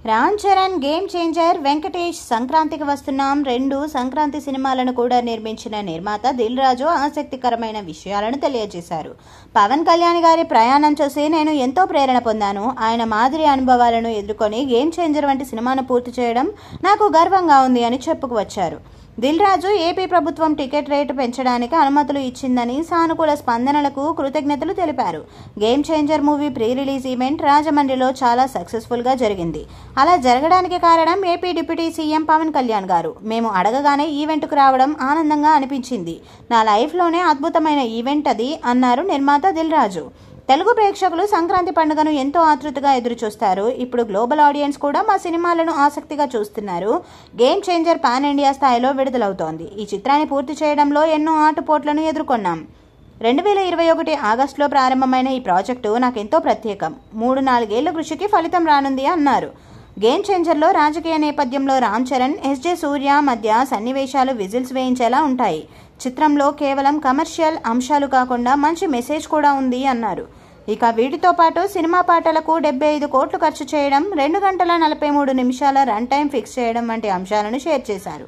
Ram Charan game changer, Venkatesh సంక్రాంతికి వస్తున్నాం 2 సంక్రాంతి సినిమాలను కూడా నిర్మించిన నిర్మాత దిల్ రాజు ఆసక్తికరమైన విషయాలను తెలియజేశారు. పవన్ కళ్యాణ్ గారి ప్రయాణం చూసి నేను ఎంతో ప్రేరణ పొందాను. ఆయన మాదిరి అనుభవాలను ఎదుర్కొని గేమ్ చేంజర్ వంటి సినిమాను పూర్తి చేయడం నాకు గర్వంగా ఉంది అని చెప్పుకువచ్చారు. దిల్ రాజు ఏపీ ప్రభుత్వం టికెట్ రేటు పెంచడానికి అనుమతులు ఇచ్చిందని, సానుకూల స్పందనలకు కృతజ్ఞతలు తెలిపారు. Game changer movie pre release event రాజమండ్రిలో చాలా సక్సెస్ఫుల్గా జరిగింది. అలా జరగడానికి కారణం AP deputy CM Pawan Kalyan garu. మేము అడగగానే ఈవెంట్కు రావడం ఆనందంగా అనిపించింది. నా లైఫ్లోనే అద్భుతమైన ఈవెంట్ అది అన్నారు నిర్మాత దిల్ రాజు. తెలుగు ప్రేక్షకులు సంక్రాంతి పండుగను ఎంతో ఆతృతగా ఎదురుచూస్తారు. ఇప్పుడు గ్లోబల్ ఆడియన్స్ కూడా మా సినిమాలను ఆసక్తిగా చూస్తున్నారు. గేమ్ చేంజర్ పాన్ ఇండియా స్థాయిలో విడుదలవుతోంది. ఈ చిత్రాన్ని పూర్తి చేయడంలో ఎన్నో ఆటుపోట్లను ఎదుర్కొన్నాం. 2021 ఆగస్టులో ప్రారంభమైన ఈ ప్రాజెక్టు నాకెంతో ప్రత్యేకం. 3-4 ఏళ్ల కృషికి ఫలితం రానుంది అన్నారు. గేమ్ చేంజర్లో రాజకీయ నేపథ్యంలో రామ్ చరణ్, ఎస్జే సూర్య మధ్య సన్నివేశాలు విజిల్స్ వేయించేలా ఉంటాయి. చిత్రంలో కేవలం కమర్షియల్ అంశాలు కాకుండా మంచి మెసేజ్ కూడా ఉంది అన్నారు. ఇక వీటితో పాటు సినిమా పాటలకు 75 కోట్లు ఖర్చు చేయడం, 2 గంటల 43 నిమిషాల రన్ టైం ఫిక్స్ చేయడం వంటి అంశాలను షేర్ చేశారు.